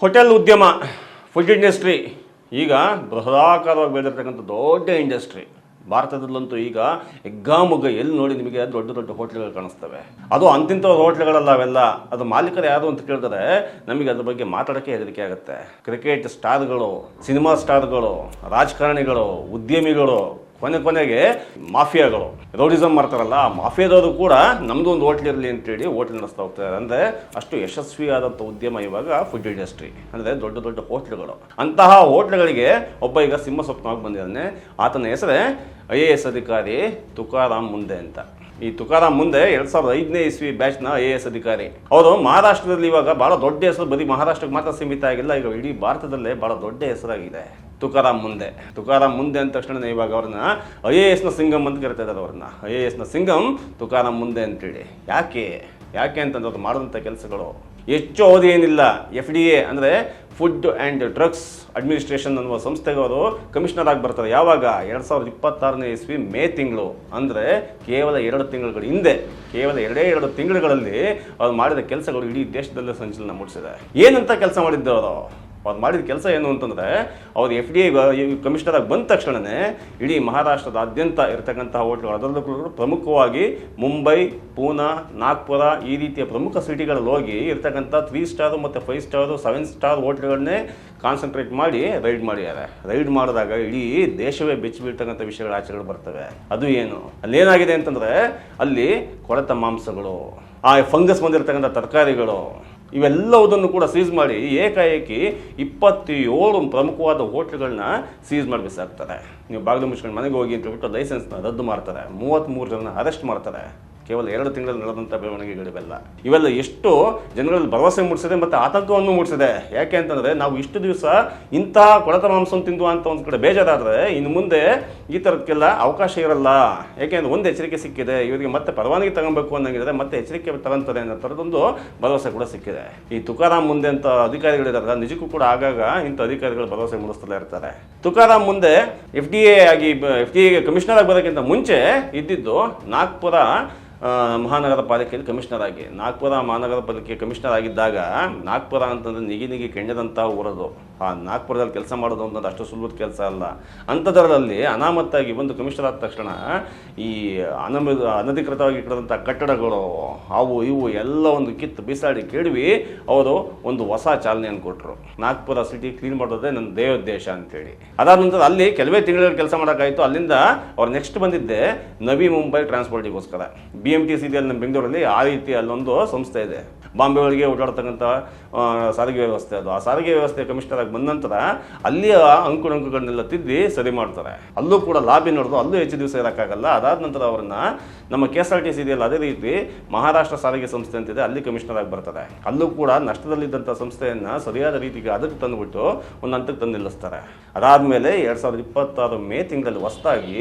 Hotel ಉದ್ಯಮ, food industry ಈಗ ಬೃಹದಾಕಾರವಾಗಿ ಬೆಳೆದಿರ್ತಕ್ಕಂಥ ದೊಡ್ಡ ಇಂಡಸ್ಟ್ರಿ. ಭಾರತದಲ್ಲಂತೂ ಈಗ ಎಗ್ಗಾಮುಗ್ಗ ಎಲ್ಲಿ ನೋಡಿ ನಿಮಗೆ ದೊಡ್ಡ ದೊಡ್ಡ ಹೋಟ್ಲ್ಗಳು ಕಾಣಿಸ್ತವೆ. ಅದು ಅಂತಿಂಥ ಹೋಟ್ಲ್ಗಳಲ್ಲ ಅವೆಲ್ಲ. ಅದು ಮಾಲೀಕರು ಯಾರು ಅಂತ ಕೇಳಿದ್ರೆ ನಮಗೆ ಅದ್ರ ಬಗ್ಗೆ ಮಾತಾಡೋಕ್ಕೆ ಹೆದರಿಕೆ ಆಗುತ್ತೆ. ಕ್ರಿಕೆಟ್ ಸ್ಟಾರ್ಗಳು, ಸಿನಿಮಾ ಸ್ಟಾರ್ಗಳು, ರಾಜಕಾರಣಿಗಳು, ಉದ್ಯಮಿಗಳು, ಕೊನೆಗೆ ಮಾಫಿಯಾಗಳು ರೌಡಿಸಮ್ ಮಾಡ್ತಾರಲ್ಲ, ಆ ಮಾಫಿಯಾದವರು ಕೂಡ ನಮ್ಮದು ಒಂದು ಹೋಟ್ಲ್ ಇರಲಿ ಅಂತೇಳಿ ಹೋಟ್ಲ್ ನಡೆಸ್ತಾ ಹೋಗ್ತಾರೆ. ಅಂದರೆ ಅಷ್ಟು ಯಶಸ್ವಿಯಾದಂಥ ಉದ್ಯಮ ಇವಾಗ ಫುಡ್ ಇಂಡಸ್ಟ್ರಿ, ಅಂದರೆ ದೊಡ್ಡ ದೊಡ್ಡ ಹೋಟ್ಲ್ಗಳು. ಅಂತಹ ಹೋಟ್ಲ್ಗಳಿಗೆ ಒಬ್ಬ ಈಗ ಸಿಂಹ ಸ್ವಪ್ನವಾಗಿ ಬಂದಿದ್ದಾನೆ. ಆತನ ಹೆಸರೇ IAS ಅಧಿಕಾರಿ ತುಕಾರಾಮ್ ಮುಂದೆ ಅಂತ. ಈ ತುಕಾರಾಮ್ ಮುಂದೆ 2005ನೇ ಇಸ್ವಿ ಬ್ಯಾಚ್ನ IAS ಅಧಿಕಾರಿ. ಅವರು ಮಹಾರಾಷ್ಟ್ರದಲ್ಲಿ ಇವಾಗ ಭಾಳ ದೊಡ್ಡ ಹೆಸರು, ಬರೀ ಮಹಾರಾಷ್ಟ್ರಕ್ಕೆ ಮಾತ್ರ ಸೀಮಿತ ಆಗಿಲ್ಲ, ಈಗ ಇಡೀ ಭಾರತದಲ್ಲೇ ಭಾಳ ದೊಡ್ಡ ಹೆಸರಾಗಿದೆ ತುಕಾರಾಮ್ ಮುಂದೆ. ತುಕಾರಾಮ್ ಮುಂದೆ ಅಂದ ತಕ್ಷಣ ಇವಾಗ ಅವ್ರನ್ನ IASನ ಸಿಂಗಮ್ ಅಂತ ಕರಿತಾ ಇದ್ದಾರೆ. ಅವ್ರನ್ನ IASನ ಸಿಂಗಮ್ ತುಕಾರಾಮ್ ಮುಂದೆ ಅಂತೇಳಿ. ಯಾಕೆ ಅಂತಂದ್ರೆ ಅವ್ರು ಮಾಡಿದಂಥ ಕೆಲಸಗಳು ಹೆಚ್ಚು ಅವಧಿ ಏನಿಲ್ಲ. FDA ಅಂದರೆ ಫುಡ್ ಆ್ಯಂಡ್ ಡ್ರಗ್ಸ್ ಅಡ್ಮಿನಿಸ್ಟ್ರೇಷನ್ ಅನ್ನುವ ಸಂಸ್ಥೆಗೆ ಅವರು ಕಮಿಷನರ್ ಆಗಿ ಬರ್ತಾರೆ. ಯಾವಾಗ 2026ನೇ ಇಸ್ವಿ ಮೇ ತಿಂಗಳು. ಅಂದರೆ ಕೇವಲ 2 ತಿಂಗಳ ಹಿಂದೆ, ಕೇವಲ 2 ತಿಂಗಳುಗಳಲ್ಲಿ ಅವ್ರು ಮಾಡಿದ ಕೆಲಸಗಳು ಇಡೀ ದೇಶದಲ್ಲೇ ಸಂಚಲನ ಮೂಡಿಸಿದೆ. ಏನಂತ ಕೆಲಸ ಮಾಡಿದ್ದವರು? ಅವ್ರು ಮಾಡಿದ ಕೆಲಸ ಏನು ಅಂತಂದರೆ, ಅವ್ರು FDA ಕಮಿಷನರ್ ಆಗಿ ಬಂದ ತಕ್ಷಣವೇ ಇಡೀ ಮಹಾರಾಷ್ಟ್ರದಾದ್ಯಂತ ಇರತಕ್ಕಂತಹ ಹೋಟ್ಲ್ಗಳು, ಅದರಲ್ಲೂ ಪ್ರಮುಖವಾಗಿ ಮುಂಬೈ, ಪೂನಾ, ನಾಗ್ಪುರ ಈ ರೀತಿಯ ಪ್ರಮುಖ ಸಿಟಿಗಳಲ್ಲಿ ಹೋಗಿ ಇರ್ತಕ್ಕಂಥ 3 ಸ್ಟಾರು ಮತ್ತು 5 ಸ್ಟಾರು 7 ಸ್ಟಾರ್ ಹೋಟ್ಲ್ಗಳನ್ನೇ ಕಾನ್ಸಂಟ್ರೇಟ್ ಮಾಡಿ ರೈಡ್ ಮಾಡಿದ್ದಾರೆ. ರೈಡ್ ಮಾಡಿದಾಗ ಇಡೀ ದೇಶವೇ ಬೆಚ್ಚಿ ಬೀಳ್ತಕ್ಕಂಥ ವಿಷಯಗಳು ಆಚೆಗಳು ಬರ್ತವೆ. ಅದು ಏನು ಅಲ್ಲೇನಾಗಿದೆ ಅಂತಂದರೆ, ಅಲ್ಲಿ ಕೊಳೆತ ಮಾಂಸಗಳು, ಆ ಫಂಗಸ್ ಬಂದಿರತಕ್ಕಂಥ ತರಕಾರಿಗಳು, ಇವೆಲ್ಲವುದನ್ನು ಕೂಡ ಸೀಸ್ ಮಾಡಿ ಏಕಾಏಕಿ 27 ಪ್ರಮುಖವಾದ ಹೋಟ್ಲ್ಗಳನ್ನ ಸೀಸ್ ಮಾಡಿ ಬಿಸಾಕ್ತಾರೆ. ನೀವು ಬಾಗಿಲು ಮುಚ್ಕೊಂಡು ಮನೆಗೆ ಹೋಗಿ ಅಂತ ಹೇಳ್ಬಿಟ್ಟು ಲೈಸೆನ್ಸ್ನ ರದ್ದು ಮಾಡ್ತಾರೆ. 33 ಜನ ಅರೆಸ್ಟ್ ಮಾಡ್ತಾರೆ. ಕೇವಲ 2 ತಿಂಗಳಲ್ಲಿ ನಡೆದಂಥ ಬೆಳವಣಿಗೆಗಳಿವೆಲ್ಲ. ಇವೆಲ್ಲ ಎಷ್ಟು ಜನಗಳಲ್ಲಿ ಭರವಸೆ ಮೂಡಿಸಿದೆ ಮತ್ತು ಆತಂಕವನ್ನು ಮೂಡಿಸಿದೆ. ಯಾಕೆ ಅಂತಂದರೆ, ನಾವು ಇಷ್ಟು ದಿವಸ ಇಂತಹ ಕೊಳೆತ ಮಾಂಸ ತಿಂದು ಅಂತ ಒಂದು ಕಡೆ ಬೇಜಾರಾದರೆ, ಇನ್ನು ಮುಂದೆ ಈ ಥರಕ್ಕೆಲ್ಲ ಅವಕಾಶ ಇರಲ್ಲ. ಯಾಕೆಂದರೆ ಒಂದು ಎಚ್ಚರಿಕೆ ಸಿಕ್ಕಿದೆ, ಇವರಿಗೆ ಮತ್ತೆ ಪರವಾನಗಿ ತಗೊಬೇಕು ಅನ್ನೋಂಗಿದ್ರೆ ಮತ್ತೆ ಎಚ್ಚರಿಕೆ ತಗೊಂತಾರೆ ಅನ್ನೋ ಥರದೊಂದು ಭರವಸೆ ಕೂಡ ಸಿಕ್ಕಿದೆ. ಈ ತುಕಾರಾಮ್ ಮುಂದೆ ಅಂತ ಅಧಿಕಾರಿಗಳಿದ್ದಾರೆ, ನಿಜಕ್ಕೂ ಕೂಡ ಆಗಾಗ ಇಂಥ ಅಧಿಕಾರಿಗಳು ಭರವಸೆ ಮೂಡಿಸ್ತಲೇ ಇರ್ತಾರೆ. ತುಕಾರಾಮ್ ಮುಂದೆ FDA ಕಮಿಷನರ್ ಆಗಿ ಬರೋಕ್ಕಿಂತ ಮುಂಚೆ ಇದ್ದಿದ್ದು ನಾಗ್ಪುರ ಮಹಾನಗರ ಪಾಲಿಕೆಯಲ್ಲಿ ಕಮಿಷನರ್ ಆಗಿ. ನಾಗ್ಪುರ ಮಹಾನಗರ ಪಾಲಿಕೆ ಕಮಿಷನರ್ ಆಗಿದ್ದಾಗ, ನಾಗ್ಪುರ ಅಂತಂದರೆ ನಿಗಿ ಕೆಂಡದಂಥ ಊರದು. ಆ ನಾಗ್ಪುರದಲ್ಲಿ ಕೆಲಸ ಮಾಡೋದು ಅಂತಂದ್ರೆ ಅಷ್ಟು ಸುಲಭದ ಕೆಲಸ ಅಲ್ಲ. ಅಂಥದ್ರಲ್ಲಿ ಅನಾಮತ್ತಾಗಿ ಒಂದು ಕಮಿಷನರ್ ಆದ ತಕ್ಷಣ ಈ ಅನಧಿಕೃತವಾಗಿ ಇಟ್ಟಿರೋಂಥ ಕಟ್ಟಡಗಳು ಅವು ಇವು ಎಲ್ಲ ಒಂದು ಕಿತ್ತು ಬಿಸಾಡಿ ಕೆಡವಿ ಅವರು ಒಂದು ಹೊಸ ಚಾಲನೆಯನ್ನು ಕೊಟ್ಟರು. ನಾಗ್ಪುರ ಸಿಟಿ ಕ್ಲೀನ್ ಮಾಡೋದೇ ನನ್ನ ದೇವೋದ್ದೇಶ ಅಂತೇಳಿ. ಅದಾದ ನಂತರ ಅಲ್ಲಿ ಕೆಲವೇ ತಿಂಗಳಲ್ಲಿ ಕೆಲಸ ಮಾಡೋಕ್ಕಾಯಿತು. ಅಲ್ಲಿಂದ ಅವ್ರು ನೆಕ್ಸ್ಟ್ ಬಂದಿದ್ದೆ ನವಿ ಮುಂಬೈ ಟ್ರಾನ್ಸ್ಪೋರ್ಟಿಗೋಸ್ಕರ. BMTCL ನಮ್ಮ ಬೆಂಗಳೂರಲ್ಲಿ ಆ ರೀತಿ ಅಲ್ಲೊಂದು ಸಂಸ್ಥೆ ಇದೆ. ಬಾಂಬೆ ಒಳಗೆ ಓಡಾಡ್ತಕ್ಕಂಥ ಸಾರಿಗೆ ವ್ಯವಸ್ಥೆ ಅದು. ಆ ಸಾರಿಗೆ ವ್ಯವಸ್ಥೆ ಕಮಿಷನರ್ ಆಗಿ ಬಂದ ನಂತರ ಅಲ್ಲಿಯ ಅಂಕುಡೊಂಕುಗಳನ್ನೆಲ್ಲ ತಿದ್ದಿ ಸರಿ ಮಾಡ್ತಾರೆ. ಅಲ್ಲೂ ಕೂಡ ಲಾಬಿ ನೋಡೋದು, ಅಲ್ಲೂ ಹೆಚ್ಚು ದಿವಸ ಇರೋಕ್ಕಾಗಲ್ಲ. ಅದಾದ ನಂತರ ಅವ್ರನ್ನ ನಮ್ಮ KSRTC ಇದೆಯಲ್ಲ, ಅದೇ ರೀತಿ ಮಹಾರಾಷ್ಟ್ರ ಸಾರಿಗೆ ಸಂಸ್ಥೆ ಅಂತಿದೆ, ಅಲ್ಲಿ ಕಮಿಷನರ್ ಆಗಿ ಬರ್ತಾರೆ. ಅಲ್ಲೂ ಕೂಡ ನಷ್ಟದಲ್ಲಿದ್ದಂಥ ಸಂಸ್ಥೆಯನ್ನು ಸರಿಯಾದ ರೀತಿಗೆ ಅದಕ್ಕೆ ತಂದುಬಿಟ್ಟು ಒಂದು ಹಂತಕ್ಕೆ ತಂದು ನಿಲ್ಲಿಸ್ತಾರೆ. ಅದಾದಮೇಲೆ 2026 ಮೇ ತಿಂಗಳಲ್ಲಿ ಹೊಸದಾಗಿ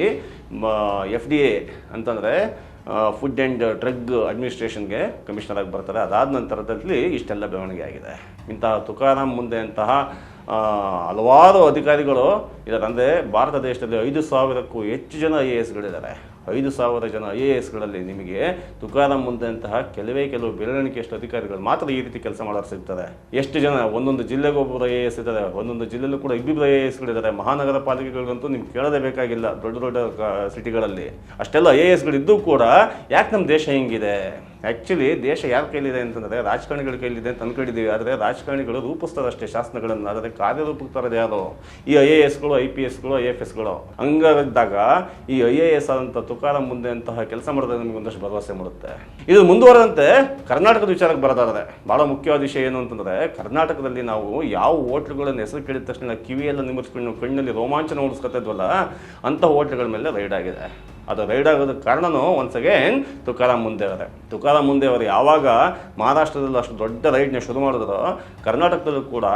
FDA ಅಂತಂದರೆ ಫುಡ್ ಆ್ಯಂಡ್ ಡ್ರಗ್ ಅಡ್ಮಿನಿಸ್ಟ್ರೇಷನ್ಗೆ ಕಮಿಷನರ್ ಆಗಿ ಬರ್ತಾರೆ. ಅದಾದ ನಂತರದಲ್ಲಿ ಇಷ್ಟೆಲ್ಲ ಬೆಳವಣಿಗೆ ಆಗಿದೆ. ಇಂತಹ ತುಕಾರಾಮ್ ಮುಂದೆ ಅಂತಹ ಹಲವಾರು ಅಧಿಕಾರಿಗಳು ಇದ್ದಾರೆ. ಅಂದರೆ ಭಾರತ ದೇಶದಲ್ಲಿ 5,000ಕ್ಕೂ ಹೆಚ್ಚು ಜನ IASಗಳಿದ್ದಾರೆ. 5,000 ಜನ IASಗಳಲ್ಲಿ ನಿಮಗೆ ತುಕಾರಾಮ್ ಮುಂದೆ ಅಂತಹ ಕೆಲವು ಬೆರಳೆಣಿಕೆಯಷ್ಟು ಅಧಿಕಾರಿಗಳು ಮಾತ್ರ ಈ ರೀತಿ ಕೆಲಸ ಮಾಡೋರು ಸಿಗ್ತಾರೆ. ಎಷ್ಟು ಜನ, ಒಂದೊಂದು ಜಿಲ್ಲೆಗೆ ಒಬ್ಬರು IAS ಇದ್ದಾರೆ, ಒಂದೊಂದು ಜಿಲ್ಲೆಯಲ್ಲೂ ಕೂಡ 2 IASಗಳಿದ್ದಾರೆ. ಮಹಾನಗರ ಪಾಲಿಕೆಗಳಿಗಂತೂ ನಿಮ್ಗೆ ಕೇಳೋದೇ ಬೇಕಾಗಿಲ್ಲ. ದೊಡ್ಡ ಸಿಟಿಗಳಲ್ಲಿ ಅಷ್ಟೆಲ್ಲ IASಗಳಿದ್ದು ಕೂಡ ಯಾಕೆ ನಮ್ಮ ದೇಶ ಹಿಂಗಿದೆ? ಆ್ಯಕ್ಚುಲಿ ದೇಶ ಯಾರ ಕೈಲಿದೆ ಅಂತಂದರೆ ರಾಜಕಾರಣಿಗಳ ಕೈಲಿದೆ ಅಂತ ಅಂದ್ಕೊಂಡಿದ್ದೀವಿ. ಆದರೆ ರಾಜಕಾರಣಿಗಳು ರೂಪಿಸ್ತಾರಷ್ಟೇ ಶಾಸನಗಳನ್ನು, ಆದರೆ ಕಾರ್ಯರೂಪಕ್ಕೆ ತರೋದು ಯಾರು? ಈ IASಗಳು, IPSಗಳು, IFSಗಳು. ಹಂಗಾದಾಗ ಈ IAS ಆದಂಥ ತುಕಾರಾಮ್ ಮುಂದೆ ಅಂತಹ ಕೆಲಸ ಮಾಡಿದ್ರೆ ನಮಗೆ ಒಂದಷ್ಟು ಭರವಸೆ ಮೂಡುತ್ತೆ. ಇದು ಮುಂದುವರೆದಂತೆ ಕರ್ನಾಟಕದ ವಿಚಾರಕ್ಕೆ ಬರೋದಾದರೆ ಭಾಳ ಮುಖ್ಯವಾದ ವಿಷಯ ಏನು ಅಂತಂದರೆ, ಕರ್ನಾಟಕದಲ್ಲಿ ನಾವು ಯಾವ ಹೋಟ್ಲುಗಳನ್ನು ಹೆಸರು ಕೇಳಿದ ತಕ್ಷಣ ಕಿವಿಯೆಲ್ಲ ನಿಮಿರ್ಸ್ಕೊಂಡು ಕಣ್ಣಲ್ಲಿ ರೋಮಾಂಚನ ಉಳಿಸ್ಕೊತಾ ಇದ್ವಲ್ಲ, ಅಂಥ ಹೋಟ್ಲುಗಳ ಮೇಲೆ ರೈಡ್ ಆಗಿದೆ. ಅದು ರೈಡ್ ಆಗೋದಕ್ಕೆ ಕಾರಣನೂ ಒನ್ಸ್ ಅಗೇನ್ ತುಕಾರಾಮ್ ಮುಂದೆ ಅವರೇ. ತುಕಾರಾಮ್ ಮುಂದೆ ಅವರು ಯಾವಾಗ ಮಹಾರಾಷ್ಟ್ರದಲ್ಲಿ ಅಷ್ಟು ದೊಡ್ಡ ರೈಡ್ನ ಶುರು ಮಾಡಿದ್ರು, ಕರ್ನಾಟಕದಲ್ಲೂ ಕೂಡ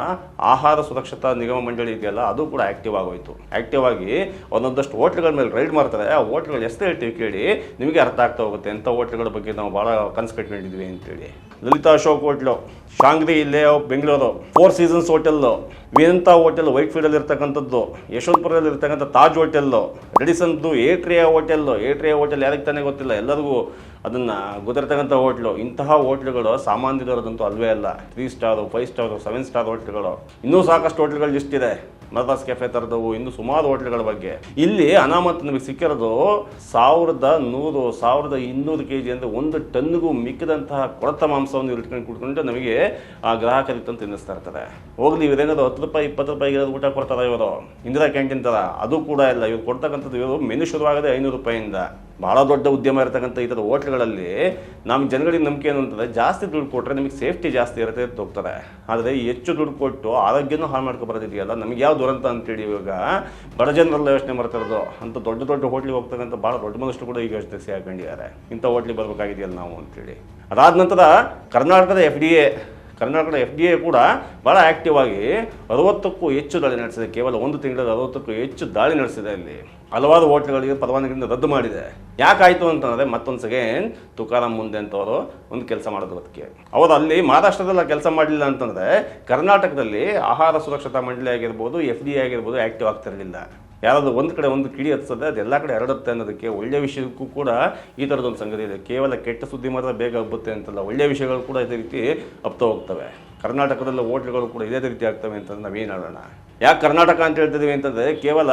ಆಹಾರ ಸುರಕ್ಷತಾ ನಿಗಮ ಮಂಡಳಿ ಇದೆಯಲ್ಲ, ಅದು ಕೂಡ ಆ್ಯಕ್ಟಿವ್ ಆಗೋಯ್ತು. ಆ್ಯಕ್ಟಿವ್ ಆಗಿ ಒಂದೊಂದಷ್ಟು ಹೋಟ್ಲ್ಗಳ ಮೇಲೆ ರೈಡ್ ಮಾಡ್ತಾರೆ. ಆ ಹೋಟ್ಲ್ಗಳು ಎಷ್ಟು ಹೇಳ್ತೀವಿ ಕೇಳಿ, ನಿಮಗೆ ಅರ್ಥ ಆಗ್ತಾ ಹೋಗುತ್ತೆ ಎಂಥ ಹೋಟ್ಲ್ಗಳ ಬಗ್ಗೆ ನಾವು ಭಾಳ ಕನಸು ಕಟ್ಕೊಂಡಿದ್ವಿ ಅಂತೇಳಿ. ಲಲಿತಾ ಅಶೋಕ್ ಹೋಟ್ಲು, ಶಾಂಗ್ರಿ ಇಲ್ಲೇ Bengaluru, 4 seasons hotel, Vedanta hotel ವೈಟ್ಫೀಲ್ಡಲ್ಲಿ ಇರ್ತಕ್ಕಂಥದ್ದು, ಯಶವಂತಪುರದಲ್ಲಿ ಇರ್ತಕ್ಕಂಥ ತಾಜ್ ಹೋಟೆಲ್ಲು, ರೆಡಿಸನ್ದು ಏಟ್ರಿಯಾ ಹೋಟೆಲ್ಲು. ಏಟ್ರಿಯಾ ಹೋಟೆಲ್ ಯಾರಿಗೆ ತಾನೇ ಗೊತ್ತಿಲ್ಲ, ಎಲ್ಲರಿಗೂ ಅದನ್ನು ಗೊತ್ತಿರ್ತಕ್ಕಂಥ ಹೋಟ್ಲು. ಇಂತಹ ಹೋಟ್ಲುಗಳು ಸಾಮಾನ್ಯದವರದಂತೂ ಅಲ್ವೇ ಅಲ್ಲ. 3 ಸ್ಟಾರು 5 ಸ್ಟಾರು 7 ಸ್ಟಾರ್ ಹೋಟ್ಲುಗಳು, ಇನ್ನೂ ಸಾಕಷ್ಟು ಹೋಟ್ಲುಗಳು ಲಿಸ್ಟ್ ಇದೆ. ಮದ್ರಾಸ್ ಕೆಫೆ ಥರದವು ಇನ್ನೂ ಸುಮಾರು ಹೋಟ್ಲುಗಳ ಬಗ್ಗೆ. ಇಲ್ಲಿ ಅನಾಮತ್ ನಮಗೆ ಸಿಕ್ಕಿರೋದು 1100 1200 kg ಅಂದರೆ 1 ಟನ್ನಿಗೂ ಮಿಕ್ಕಿದಂತಹ ಕೊಳತ ಮಾಂಸವನ್ನು ಇಟ್ಕೊಂಡು ಕುಡ್ಕೊಂಡು ನಮಗೆ ಆ ಗ್ರಾಹಕರಿಗೆ ತಂದು ತಿನ್ನಿಸ್ತಾ ಇರ್ತಾರೆ. ಹೋಗ್ಲಿ ಇವರೇನಾದ್ರು 10 ರೂಪಾಯಿ 20 ರೂಪಾಯಿಗೆ ಊಟ ಕೊಡ್ತಾರೆ ಇವರು, ಇಂದಿರಾ ಕ್ಯಾಂಟೀನ್ ಥರ. ಅದು ಕೂಡ ಇಲ್ಲ. ಇವ್ರು ಕೊಡ್ತಕ್ಕಂಥದ್ದು ಇವರು ಮೆನು ಶುರುವಾಗದೆ 500 ರೂಪಾಯಿಂದ. ಭಾಳ ದೊಡ್ಡ ಉದ್ಯಮ ಇರತಕ್ಕಂಥ ಈ ಥರ ಹೋಟ್ಲುಗಳಲ್ಲಿ ನಮ್ಮ ಜನಗಳಿಗೆ ನಂಬಿಕೆ ಏನು ಅಂತಂದರೆ, ಜಾಸ್ತಿ ದುಡ್ಡು ಕೊಟ್ಟರೆ ನಿಮಗೆ ಸೇಫ್ಟಿ ಜಾಸ್ತಿ ಇರುತ್ತೆ ಅಂತ ಹೋಗ್ತಾರೆ. ಆದರೆ ಹೆಚ್ಚು ದುಡ್ಡು ಕೊಟ್ಟು ಆರೋಗ್ಯನೂ ಹಾಳು ಮಾಡ್ಕೊಬರೋದಿದೆಯಲ್ಲ, ನಮಗೆ ಯಾವ ದುರಂತ ಅಂತೇಳಿ ಇವಾಗ ಬಡ ಜನರೆಲ್ಲ ಯೋಚನೆ ಮಾಡ್ತಿರೋದು. ಅಂತ ದೊಡ್ಡ ಹೋಟ್ಲಿಗೆ ಹೋಗ್ತಕ್ಕಂಥ ಭಾಳ ದೊಡ್ಡ ಮನಸ್ಸು ಕೂಡ ಈಗ ಯೋಚನೆ ಹಾಕೊಂಡಿದ್ದಾರೆ, ಇಂಥ ಹೋಟ್ಲಿಗೆ ಬರಬೇಕಾಗಿದೆಯಲ್ಲ ನಾವು ಅಂತೇಳಿ. ಅದಾದ ನಂತರ ಕರ್ನಾಟಕದ FDA ಕೂಡ ಭಾಳ ಆ್ಯಕ್ಟಿವ್ ಆಗಿ 60ಕ್ಕೂ ಹೆಚ್ಚು ದಾಳಿ ನಡೆಸಿದೆ. ಕೇವಲ 1 ತಿಂಗಳಲ್ಲಿ 60ಕ್ಕೂ ಹೆಚ್ಚು ದಾಳಿ ನಡೆಸಿದೆ. ಅಲ್ಲಿ ಹಲವಾರು ಹೋಟ್ಲುಗಳಿಗೆ ಪರವಾನಗಿಯಿಂದ ರದ್ದು ಮಾಡಿದೆ. ಯಾಕಾಯಿತು ಅಂತಂದರೆ, ಮತ್ತೊಂದು ಸೆಕೆಂಡ್ ತುಕಾರಾಮ್ ಮುಂದೆ ಅಂತವರು ಒಂದು ಕೆಲಸ ಮಾಡೋದು. ಅದಕ್ಕೆ ಅವರು ಅಲ್ಲಿ ಮಹಾರಾಷ್ಟ್ರದಲ್ಲಿ ಕೆಲಸ ಮಾಡಲಿಲ್ಲ ಅಂತಂದರೆ, ಕರ್ನಾಟಕದಲ್ಲಿ ಆಹಾರ ಸುರಕ್ಷತಾ ಮಂಡಳಿ ಆಗಿರ್ಬೋದು, FDA ಆಗಿರ್ಬೋದು ಆ್ಯಕ್ಟಿವ್ ಆಗ್ತಿರಲಿಲ್ಲ. ಯಾರಾದರೂ ಒಂದು ಕಡೆ ಒಂದು ಕಿಡಿ ಹತ್ತದ ಅದೆಲ್ಲ ಕಡೆ ಹರಡುತ್ತೆ ಅನ್ನೋದಕ್ಕೆ ಒಳ್ಳೆಯ ವಿಷಯಕ್ಕೂ ಕೂಡ ಈ ಥರದೊಂದು ಸಂಗತಿ ಇದೆ. ಕೇವಲ ಕೆಟ್ಟ ಸುದ್ದಿ ಮಾತ್ರ ಬೇಗ ಹಬ್ಬುತ್ತೆ ಅಂತಲ್ಲ, ಒಳ್ಳೆಯ ವಿಷಯಗಳು ಕೂಡ ಇದೇ ರೀತಿ ಹಬ್ತಾ ಹೋಗ್ತವೆ. ಕರ್ನಾಟಕದಲ್ಲಿ ಹೋಟ್ಲುಗಳು ಕೂಡ ಇದೇ ರೀತಿ ಆಗ್ತವೆ ಅಂತಂದ್ರೆ ನಾವೇನು ಹೇಳೋಣ. ಯಾಕೆ ಕರ್ನಾಟಕ ಅಂತ ಹೇಳ್ತಿದ್ದೀವಿ ಅಂತಂದರೆ, ಕೇವಲ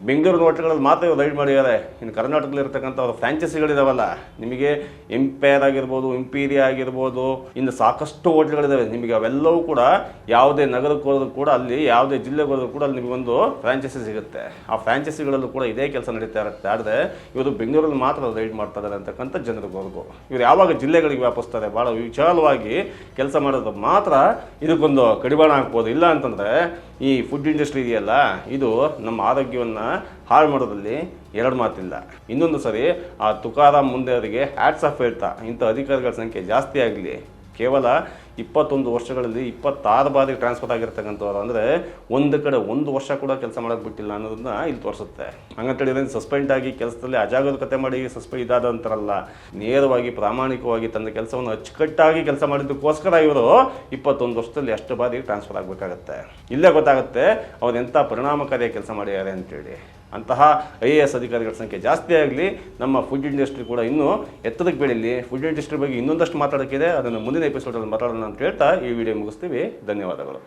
ಬೆಂಗಳೂರು ಹೋಟ್ಲುಗಳಲ್ಲಿ ಮಾತ್ರ ಇವರು ರೈಡ್ ಮಾಡಿದ್ದಾರೆ. ಇನ್ನು ಕರ್ನಾಟಕದಲ್ಲಿ ಇರ್ತಕ್ಕಂಥ ಅವ್ರ ಫ್ರಾಂಚೈಸಿಗಳಿದಾವಲ್ಲ, ನಿಮಗೆ ಎಂಪೈರ್ ಆಗಿರ್ಬೋದು, ಇಂಪೀರಿಯಾ ಆಗಿರ್ಬೋದು, ಇನ್ನು ಸಾಕಷ್ಟು ಹೋಟ್ಲುಗಳಿದ್ದಾವೆ. ನಿಮಗೆ ಅವೆಲ್ಲವೂ ಕೂಡ ಯಾವುದೇ ನಗರಕ್ಕೆ ಹೋದ್ರೂ ಕೂಡ, ಅಲ್ಲಿ ಯಾವುದೇ ಜಿಲ್ಲೆಗೆ ಹೋದ್ರೂ ಕೂಡ ಅಲ್ಲಿ ನಿಮಗೊಂದು ಫ್ರಾಂಚೈಸಿ ಸಿಗುತ್ತೆ. ಆ ಫ್ರಾಂಚೈಸಿಗಳಲ್ಲೂ ಕೂಡ ಇದೇ ಕೆಲಸ ನಡೀತಾ ಇರುತ್ತೆ. ಆದರೆ ಇವರು ಬೆಂಗಳೂರಲ್ಲಿ ಮಾತ್ರ ರೈಡ್ ಮಾಡ್ತಾ ಇದ್ದಾರೆ ಅಂತಕ್ಕಂಥ ಜನರಿಗೋರ್ಗೂ. ಇವರು ಯಾವಾಗ ಜಿಲ್ಲೆಗಳಿಗೆ ವ್ಯಾಪಿಸ್ತಾರೆ, ಭಾಳ ವಿಶಾಲವಾಗಿ ಕೆಲಸ ಮಾಡೋದು ಮಾತ್ರ ಇದಕ್ಕೊಂದು ಕಡಿವಾಣ ಹಾಕ್ಬೋದು. ಇಲ್ಲ ಅಂತಂದರೆ ಈ ಫುಡ್ ಇಂಡಸ್ಟ್ರಿ ಇದೆಯಲ್ಲ, ಇದು ನಮ್ಮ ಆರೋಗ್ಯವನ್ನು ಹಾಳು ಮಾಡೋದ್ರಲ್ಲಿ ಎರಡು ಮಾತಿಲ್ಲ. ಇನ್ನೊಂದು ಸರಿ ಆ ತುಕಾರಾಮ್ ಮುಂದೆ ಅವರಿಗೆ ಹ್ಯಾಟ್ಸ್ ಆಫ್ ಹೇಳ್ತಾ, ಇಂಥ ಅಧಿಕಾರಿಗಳ ಸಂಖ್ಯೆ ಜಾಸ್ತಿ ಆಗಲಿ. ಕೇವಲ 21 ವರ್ಷಗಳಲ್ಲಿ 26 ಬಾರಿ ಟ್ರಾನ್ಸ್ಫರ್ ಆಗಿರ್ತಕ್ಕಂಥವ್ರು. ಅಂದರೆ ಒಂದು ಕಡೆ 1 ವರ್ಷ ಕೂಡ ಕೆಲಸ ಮಾಡೋಕ್ಕೆ ಬಿಟ್ಟಿಲ್ಲ ಅನ್ನೋದನ್ನ ಇಲ್ಲಿ ತೋರಿಸುತ್ತೆ. ಹಂಗಂತೇಳಿದ್ರೆ ಸಸ್ಪೆಂಡ್ ಆಗಿ ಕೆಲಸದಲ್ಲಿ ಅಜಾಗರೂಕತೆ ಮಾಡಿ ಸಸ್ಪೆಂಡ್ ಇದಾದಂತಾರಲ್ಲ, ನೇರವಾಗಿ ಪ್ರಾಮಾಣಿಕವಾಗಿ ತನ್ನ ಕೆಲಸವನ್ನು ಅಚ್ಚುಕಟ್ಟಾಗಿ ಕೆಲಸ ಮಾಡಿದ್ದಕ್ಕೋಸ್ಕರ ಇವರು 21 ವರ್ಷದಲ್ಲಿ ಅಷ್ಟು ಬಾರಿ ಟ್ರಾನ್ಸ್ಫರ್ ಆಗಬೇಕಾಗತ್ತೆ. ಇಲ್ಲೇ ಗೊತ್ತಾಗುತ್ತೆ ಅವ್ರು ಎಂಥ ಪರಿಣಾಮಕಾರಿಯಾಗಿ ಕೆಲಸ ಮಾಡಿದ್ದಾರೆ ಅಂತೇಳಿ. ಅಂತಹ IAS ಅಧಿಕಾರಿಗಳ ಸಂಖ್ಯೆ ಜಾಸ್ತಿ ಆಗಲಿ, ನಮ್ಮ ಫುಡ್ ಇಂಡಸ್ಟ್ರಿ ಕೂಡ ಇನ್ನೂ ಎತ್ತರಕ್ಕೆ ಬೆಳೀಲಿ. ಫುಡ್ ಇಂಡಸ್ಟ್ರಿ ಬಗ್ಗೆ ಇನ್ನೊಂದಷ್ಟು ಮಾತಾಡೋಕ್ಕಿದೆ, ಅದನ್ನು ಮುಂದಿನ ಎಪಿಸೋಡಲ್ಲಿ ಮಾತಾಡೋಣ ಅಂತ ಹೇಳ್ತಾ ಈ ವಿಡಿಯೋ ಮುಗಿಸ್ತೀವಿ. ಧನ್ಯವಾದಗಳು.